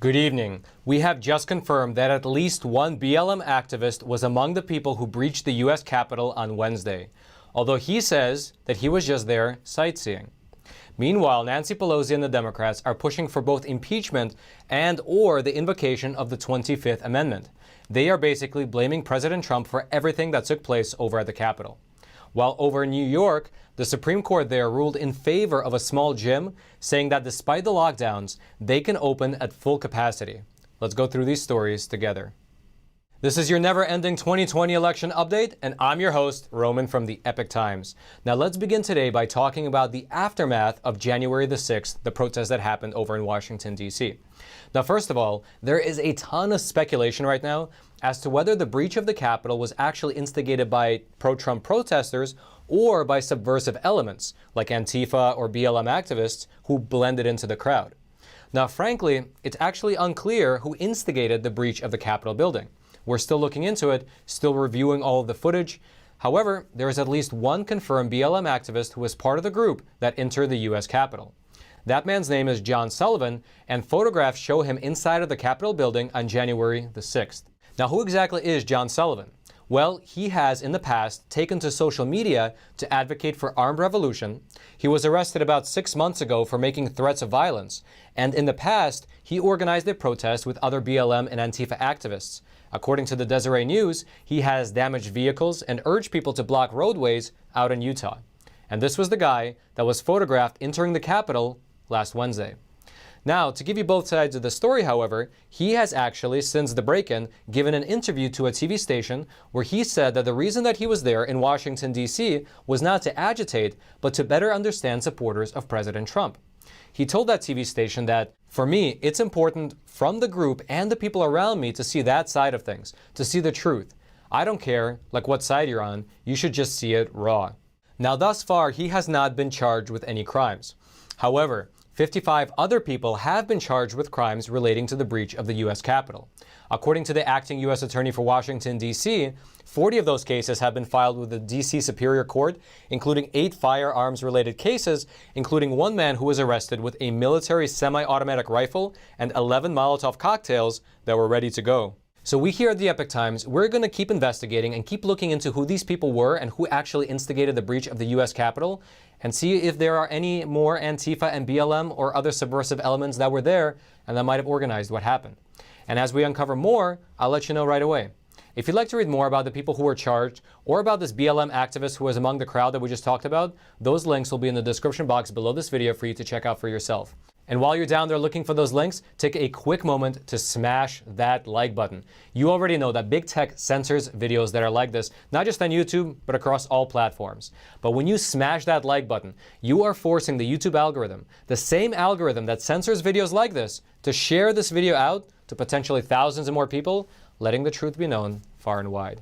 Good evening. We have just confirmed that at least one BLM activist was among the people who breached the U.S. Capitol on Wednesday, although he says that he was just there sightseeing. Meanwhile, Nancy Pelosi and the Democrats are pushing for both impeachment and/or the invocation of the 25th Amendment. They are basically blaming President Trump for everything that took place over at the Capitol. While over in New York, the Supreme Court there ruled in favor of a small gym, saying that despite the lockdowns, they can open at full capacity. Let's go through these stories together. This is your never-ending 2020 election update, and I'm your host, Roman from the Epoch Times. Now let's begin today by talking about the aftermath of January the 6th, the protest that happened over in Washington, D.C. Now, first of all, there is a ton of speculation right now as to whether the breach of the Capitol was actually instigated by pro-Trump protesters or by subversive elements like Antifa or BLM activists who blended into the crowd. Now, frankly, it's actually unclear who instigated the breach of the Capitol building. We're still looking into it, still reviewing all of the footage. However, there is at least one confirmed BLM activist who was part of the group that entered the U.S. Capitol. That man's name is John Sullivan, and photographs show him inside of the Capitol building on January the 6th. Now, who exactly is John Sullivan? Well, he has in the past taken to social media to advocate for armed revolution. He was arrested about 6 months ago for making threats of violence. And in the past, he organized a protest with other BLM and Antifa activists. According to the Deseret News, he has damaged vehicles and urged people to block roadways out in Utah. And this was the guy that was photographed entering the Capitol last Wednesday. Now, to give you both sides of the story, however, he has actually, since the break-in, given an interview to a TV station where he said that the reason that he was there in Washington, D.C. was not to agitate, but to better understand supporters of President Trump. He told that TV station that, "For me, it's important from the group and the people around me to see that side of things, to see the truth. I don't care, like what side you're on, you should just see it raw." Now, thus far, he has not been charged with any crimes. However, 55 other people have been charged with crimes relating to the breach of the U.S. Capitol. According to the acting U.S. Attorney for Washington, D.C., 40 of those cases have been filed with the D.C. Superior Court, including 8 firearms-related cases, including one man who was arrested with a military semi-automatic rifle and 11 Molotov cocktails that were ready to go. So we here at the Epoch Times, we're going to keep investigating and keep looking into who these people were and who actually instigated the breach of the U.S. Capitol, and see if there are any more Antifa and BLM or other subversive elements that were there and that might have organized what happened. And as we uncover more, I'll let you know right away. If you'd like to read more about the people who were charged or about this BLM activist who was among the crowd that we just talked about, those links will be in the description box below this video for you to check out for yourself. And while you're down there looking for those links, take a quick moment to smash that like button. You already know that big tech censors videos that are like this, not just on YouTube, but across all platforms. But when you smash that like button, you are forcing the YouTube algorithm, the same algorithm that censors videos like this, to share this video out to potentially thousands of more people, letting the truth be known far and wide.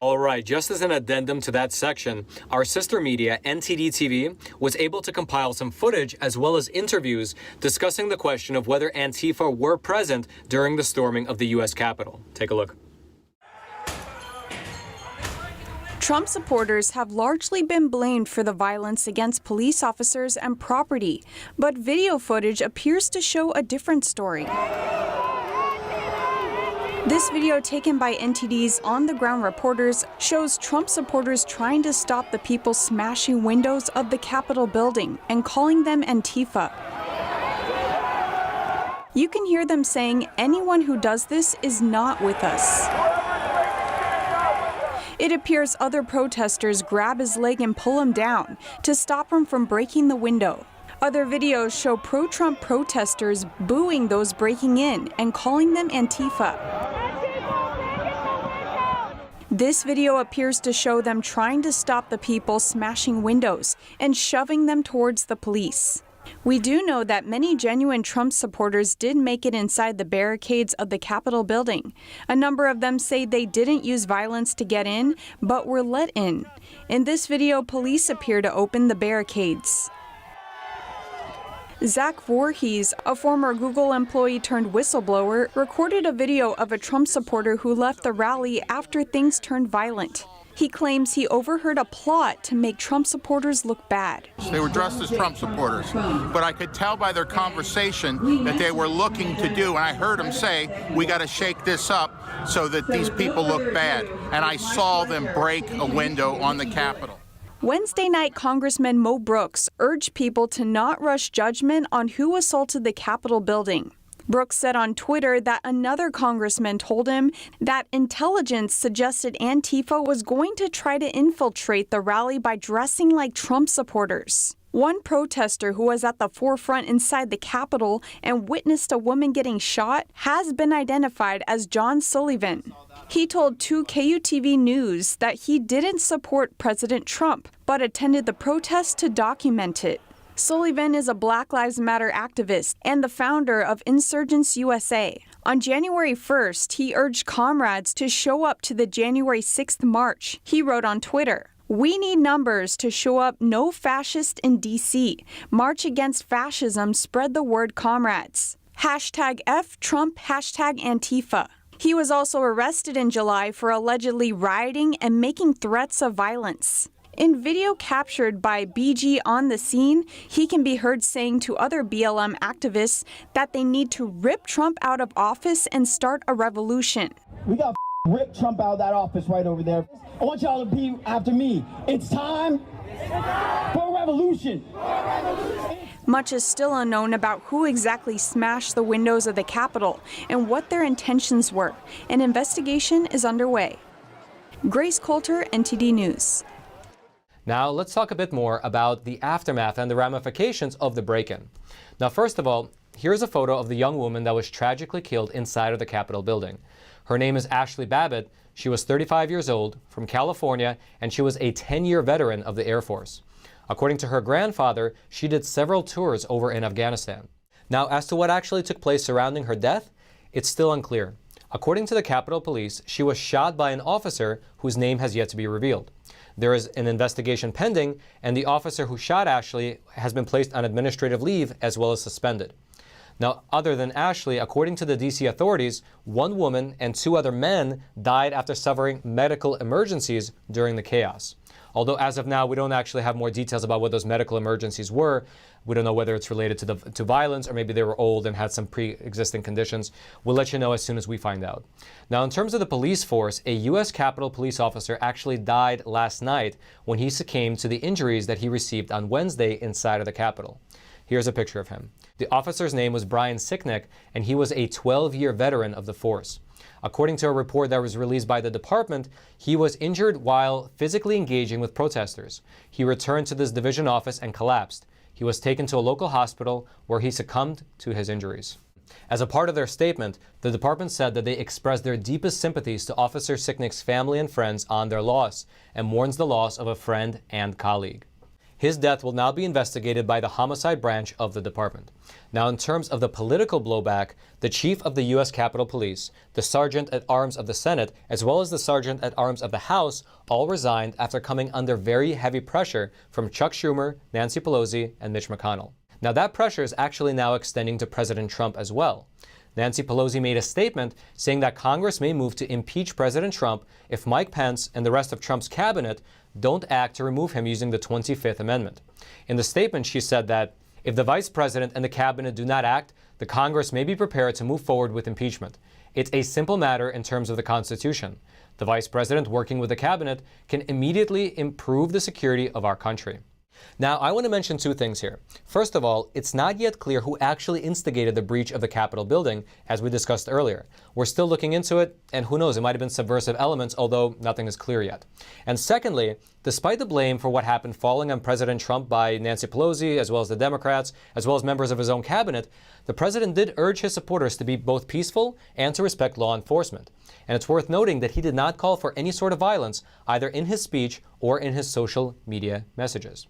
All right, just as an addendum to that section, our sister media, NTD TV, was able to compile some footage as well as interviews discussing the question of whether Antifa were present during the storming of the U.S. Capitol. Take a look. Trump supporters have largely been blamed for the violence against police officers and property, but video footage appears to show a different story. This video taken by NTD's on-the-ground reporters shows Trump supporters trying to stop the people smashing windows of the Capitol building and calling them Antifa. You can hear them saying, "Anyone who does this is not with us." It appears other protesters grab his leg and pull him down to stop him from breaking the window. Other videos show pro-Trump protesters booing those breaking in and calling them Antifa. This video appears to show them trying to stop the people smashing windows and shoving them towards the police. We do know that many genuine Trump supporters did make it inside the barricades of the Capitol building. A number of them say they didn't use violence to get in, but were let in. In this video, police appear to open the barricades. Zach Voorhees, a former Google employee turned whistleblower, recorded a video of a Trump supporter who left the rally after things turned violent. He claims he overheard a plot to make Trump supporters look bad. They were dressed as Trump supporters, but I could tell by their conversation that they were looking to do, and I heard them say, we got to shake this up so that these people look bad. And I saw them break a window on the Capitol. Wednesday night, Congressman Mo Brooks urged people to not rush judgment on who assaulted the Capitol building. Brooks said on Twitter that another congressman told him that intelligence suggested Antifa was going to try to infiltrate the rally by dressing like Trump supporters. One protester who was at the forefront inside the Capitol and witnessed a woman getting shot has been identified as John Sullivan. He told 2KUTV News that he didn't support President Trump, but attended the protest to document it. Sullivan is a Black Lives Matter activist and the founder of Insurgents USA. On January 1st, he urged comrades to show up to the January 6th march. He wrote on Twitter, "We need numbers to show up. No fascist in D.C. March against fascism. Spread the word, comrades. Hashtag F Trump, hashtag Antifa." He was also arrested in July for allegedly rioting and making threats of violence. In video captured by BG on the scene, he can be heard saying to other BLM activists that they need to rip Trump out of office and start a revolution. We got to rip Trump out of that office right over there. I want y'all to be after me. It's time for a revolution. Much is still unknown about who exactly smashed the windows of the Capitol and what their intentions were. An investigation is underway. Grace Coulter, NTD News. Now let's talk a bit more about the aftermath and the ramifications of the break-in. Now, first of all, here's a photo of the young woman that was tragically killed inside of the Capitol building. Her name is Ashley Babbitt. She was 35 years old, from California, and she was a 10-year veteran of the Air Force. According to her grandfather, she did several tours over in Afghanistan. Now, as to what actually took place surrounding her death, it's still unclear. According to the Capitol Police, she was shot by an officer whose name has yet to be revealed. There is an investigation pending, and the officer who shot Ashley has been placed on administrative leave as well as suspended. Now, other than Ashley, according to the D.C. authorities, one woman and 2 other men died after suffering medical emergencies during the chaos. Although as of now, we don't actually have more details about what those medical emergencies were. We don't know whether it's related to violence or maybe they were old and had some pre-existing conditions. We'll let you know as soon as we find out. Now, in terms of the police force, a U.S. Capitol Police officer actually died last night when he succumbed to the injuries that he received on Wednesday inside of the Capitol. Here's a picture of him. The officer's name was Brian Sicknick, and he was a 12-year veteran of the force. According to a report that was released by the department, he was injured while physically engaging with protesters. He returned to this division office and collapsed. He was taken to a local hospital where he succumbed to his injuries. As a part of their statement, the department said that they expressed their deepest sympathies to Officer Sicknick's family and friends on their loss and mourns the loss of a friend and colleague. His death will now be investigated by the homicide branch of the department. Now, in terms of the political blowback, the chief of the U.S. Capitol Police, the sergeant at arms of the Senate, as well as the sergeant at arms of the House, all resigned after coming under very heavy pressure from Chuck Schumer, Nancy Pelosi, and Mitch McConnell. Now, that pressure is actually now extending to President Trump as well. Nancy Pelosi made a statement saying that Congress may move to impeach President Trump if Mike Pence and the rest of Trump's cabinet don't act to remove him using the 25th Amendment. In the statement, she said that if the vice president and the cabinet do not act, the Congress may be prepared to move forward with impeachment. It's a simple matter in terms of the Constitution. The vice president, working with the cabinet, can immediately improve the security of our country. Now, I want to mention 2 things here. First of all, it's not yet clear who actually instigated the breach of the Capitol building, as we discussed earlier. We're still looking into it, and who knows, it might have been subversive elements, although nothing is clear yet. And secondly, despite the blame for what happened falling on President Trump by Nancy Pelosi, as well as the Democrats, as well as members of his own cabinet, the president did urge his supporters to be both peaceful and to respect law enforcement. And it's worth noting that he did not call for any sort of violence, either in his speech or in his social media messages.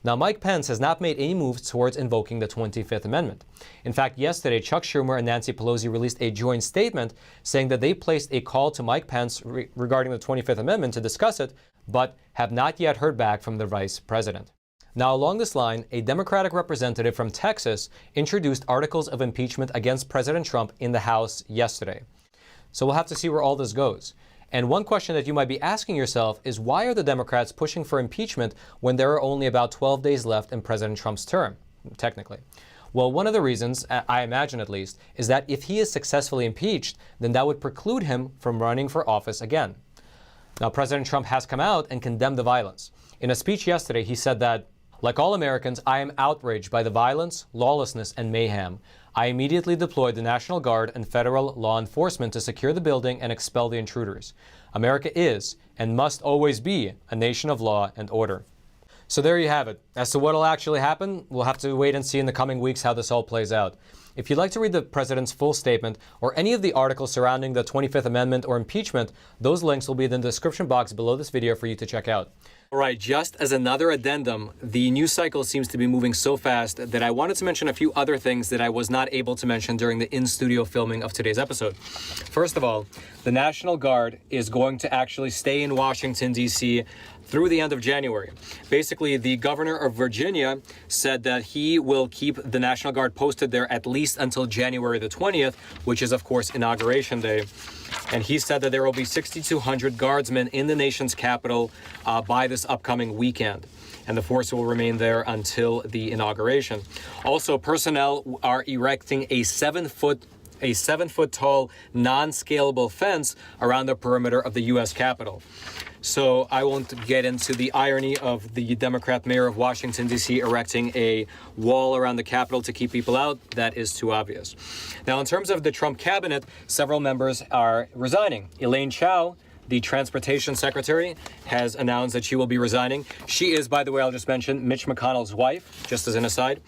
Now, Mike Pence has not made any moves towards invoking the 25th Amendment. In fact, yesterday, Chuck Schumer and Nancy Pelosi released a joint statement saying that they placed a call to Mike Pence regarding the 25th Amendment to discuss it, but have not yet heard back from the vice president. Now, along this line, a Democratic representative from Texas introduced articles of impeachment against President Trump in the House yesterday. So we'll have to see where all this goes. And one question that you might be asking yourself is, why are the Democrats pushing for impeachment when there are only about 12 days left in President Trump's term, technically? Well, one of the reasons, I imagine at least, is that if he is successfully impeached, then that would preclude him from running for office again. Now, President Trump has come out and condemned the violence. In a speech yesterday, he said that, like all Americans, I am outraged by the violence, lawlessness, and mayhem. I immediately deployed the National Guard and federal law enforcement to secure the building and expel the intruders. America is and must always be a nation of law and order. So there you have it. As to what will actually happen, we'll have to wait and see in the coming weeks how this all plays out. If you'd like to read the president's full statement or any of the articles surrounding the 25th Amendment or impeachment, those links will be in the description box below this video for you to check out. All right, just as another addendum, the news cycle seems to be moving so fast that I wanted to mention a few other things that I was not able to mention during the in-studio filming of today's episode. First of all, the National Guard is going to actually stay in Washington, D.C. through the end of January. Basically, the governor of Virginia said that he will keep the National Guard posted there at least until January the 20th, which is, of course, Inauguration Day. And he said that there will be 6,200 guardsmen in the nation's capital by this upcoming weekend. And the force will remain there until the inauguration. Also, personnel are erecting a 7-foot tall, non-scalable fence around the perimeter of the U.S. Capitol. So I won't get into the irony of the Democrat mayor of Washington, D.C. erecting a wall around the Capitol to keep people out. That is too obvious. Now, in terms of the Trump cabinet, several members are resigning. Elaine Chao, the transportation secretary, has announced that she will be resigning. She is, by the way, I'll just mention, Mitch McConnell's wife, just as an aside.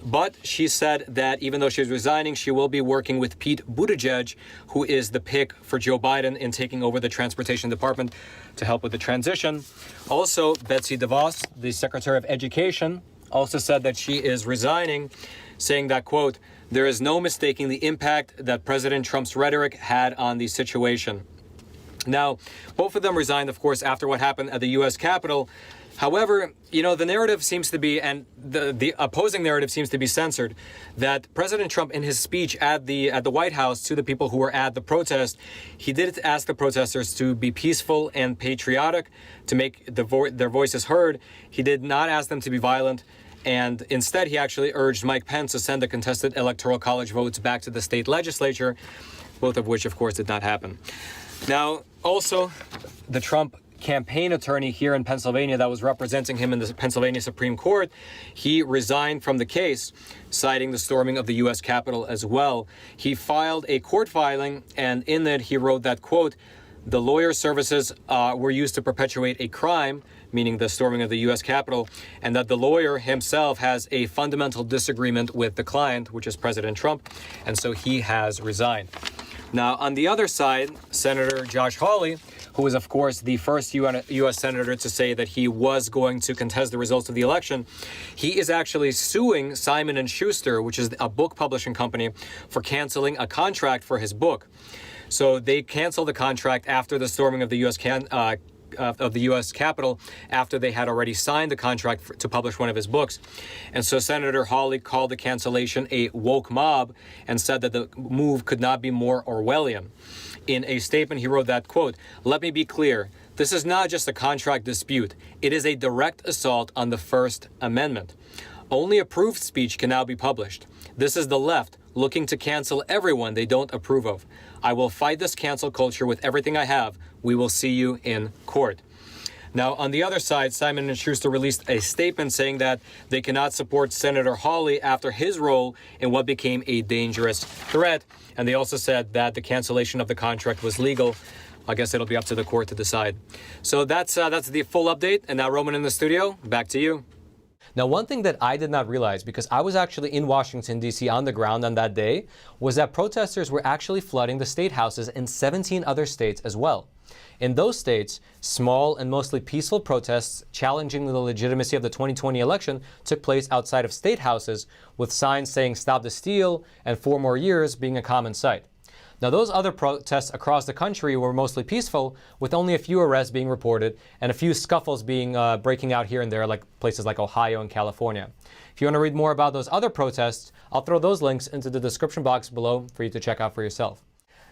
But she said that even though she's resigning, she will be working with Pete Buttigieg, who is the pick for Joe Biden in taking over the transportation department to help with the transition. Also, Betsy DeVos, the Secretary of Education, also said that she is resigning, saying that, quote, there is no mistaking the impact that President Trump's rhetoric had on the situation. Now, both of them resigned, of course, after what happened at the U.S. Capitol. However, you know, the narrative seems to be, and the opposing narrative seems to be censored, that President Trump, in his speech at the White House to the people who were at the protest, he did ask the protesters to be peaceful and patriotic, to make their voices heard. He did not ask them to be violent. And instead, he actually urged Mike Pence to send the contested Electoral College votes back to the state legislature, both of which, of course, did not happen. Now, also, the Trump campaign attorney here in Pennsylvania that was representing him in the Pennsylvania Supreme Court, he resigned from the case, citing the storming of the U.S. Capitol as well. He filed a court filing, and in it he wrote that, quote, the lawyer services were used to perpetuate a crime, meaning the storming of the U.S. Capitol, and that the lawyer himself has a fundamental disagreement with the client, which is President Trump, and so he has resigned. Now, on the other side, Senator Josh Hawley, who is, of course, the first U.S. senator to say that he was going to contest the results of the election, he is actually suing Simon & Schuster, which is a book publishing company, for canceling a contract for his book. So they canceled the contract after the storming of the U.S. Capitol, after they had already signed the contract to publish one of his books. And so Senator Hawley called the cancellation a woke mob and said that the move could not be more Orwellian. In a statement, he wrote that, quote, let me be clear. This is not just a contract dispute. It is a direct assault on the First Amendment. Only approved speech can now be published. This is the left looking to cancel everyone they don't approve of. I will fight this cancel culture with everything I have. We will see you in court. Now, on the other side, Simon & Schuster released a statement saying that they cannot support Senator Hawley after his role in what became a dangerous threat. And they also said that the cancellation of the contract was legal. I guess it'll be up to the court to decide. So that's the full update. And now, Roman in the studio, back to you. Now, one thing that I did not realize, because I was actually in Washington, D.C. on the ground on that day, was that protesters were actually flooding the state houses in 17 other states as well. In those states, small and mostly peaceful protests challenging the legitimacy of the 2020 election took place outside of state houses, with signs saying "Stop the Steal" and 4 more years being a common sight. Now, those other protests across the country were mostly peaceful, with only a few arrests being reported and a few scuffles being breaking out here and there, like places like Ohio and California. If you want to read more about those other protests, I'll throw those links into the description box below for you to check out for yourself.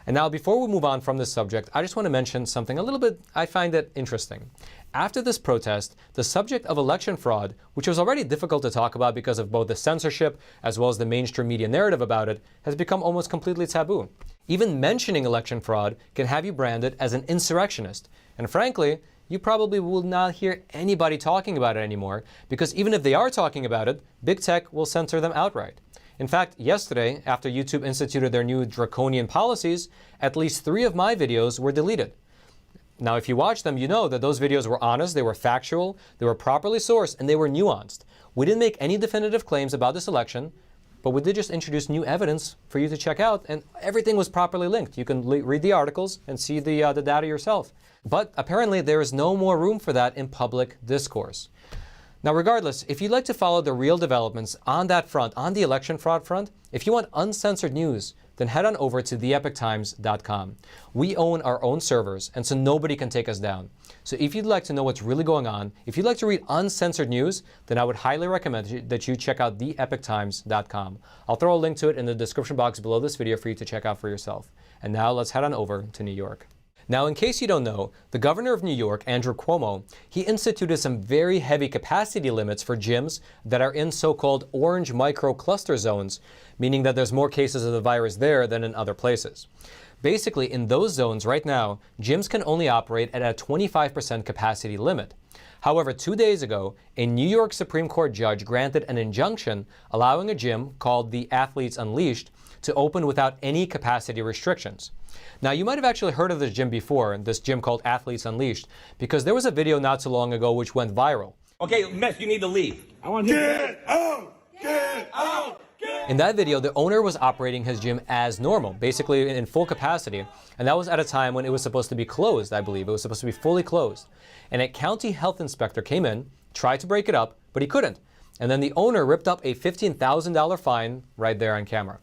And now, before we move on from this subject, I just want to mention something a little bit, I find it interesting. After this protest, the subject of election fraud, which was already difficult to talk about because of both the censorship as well as the mainstream media narrative about it, has become almost completely taboo. Even mentioning election fraud can have you branded as an insurrectionist. And frankly, you probably will not hear anybody talking about it anymore, because even if they are talking about it, big tech will censor them outright. In fact, yesterday, after YouTube instituted their new draconian policies, at least 3 of my videos were deleted. Now, if you watch them, you know that those videos were honest, they were factual, they were properly sourced, and they were nuanced. We didn't make any definitive claims about this election, but we did just introduce new evidence for you to check out, and everything was properly linked. You can read the articles and see the data yourself. But apparently, there is no more room for that in public discourse. Now, regardless, if you'd like to follow the real developments on that front, on the election fraud front, if you want uncensored news, then head on over to theepochtimes.com. We own our own servers, and so nobody can take us down. So if you'd like to know what's really going on, if you'd like to read uncensored news, then I would highly recommend that you check out theepochtimes.com. I'll throw a link to it in the description box below this video for you to check out for yourself. And now let's head on over to New York. Now, in case you don't know, the governor of New York, Andrew Cuomo, he instituted some very heavy capacity limits for gyms that are in so-called orange microcluster zones, meaning that there's more cases of the virus there than in other places. Basically, in those zones right now, gyms can only operate at a 25% capacity limit. However, 2 days ago, a New York Supreme Court judge granted an injunction allowing a gym called the Athletes Unleashed to open without any capacity restrictions. Now, you might have actually heard of this gym before, this gym called Athletes Unleashed, because there was a video not so long ago which went viral. Okay, Mess, you need to leave. I want to get out! Get out! In that video, the owner was operating his gym as normal, basically in full capacity, and that was at a time when it was supposed to be closed, I believe. It was supposed to be fully closed. And a county health inspector came in, tried to break it up, but he couldn't. And then the owner ripped up a $15,000 fine right there on camera.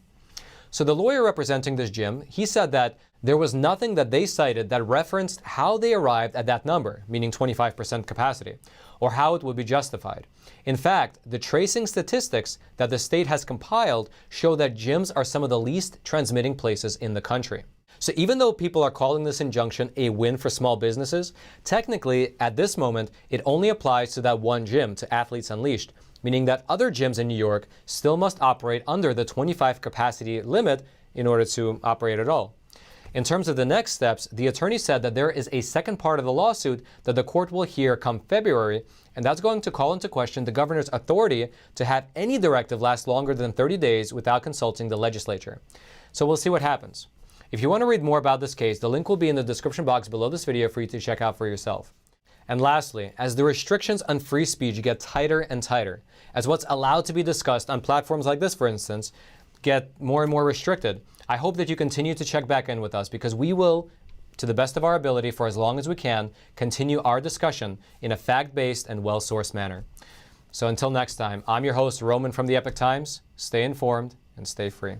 So the lawyer representing this gym, he said that there was nothing that they cited that referenced how they arrived at that number, meaning 25% capacity, or how it would be justified. In fact, the tracing statistics that the state has compiled show that gyms are some of the least transmitting places in the country. So even though people are calling this injunction a win for small businesses, technically, at this moment, it only applies to that one gym, to Athletes Unleashed, meaning that other gyms in New York still must operate under the 25 capacity limit in order to operate at all. In terms of the next steps, the attorney said that there is a second part of the lawsuit that the court will hear come February, and that's going to call into question the governor's authority to have any directive last longer than 30 days without consulting the legislature. So we'll see what happens. If you want to read more about this case, the link will be in the description box below this video for you to check out for yourself. And lastly, as the restrictions on free speech get tighter and tighter, as what's allowed to be discussed on platforms like this, for instance, get more and more restricted, I hope that you continue to check back in with us, because we will, to the best of our ability for as long as we can, continue our discussion in a fact-based and well-sourced manner. So until next time, I'm your host, Roman from the Epoch Times. Stay informed and stay free.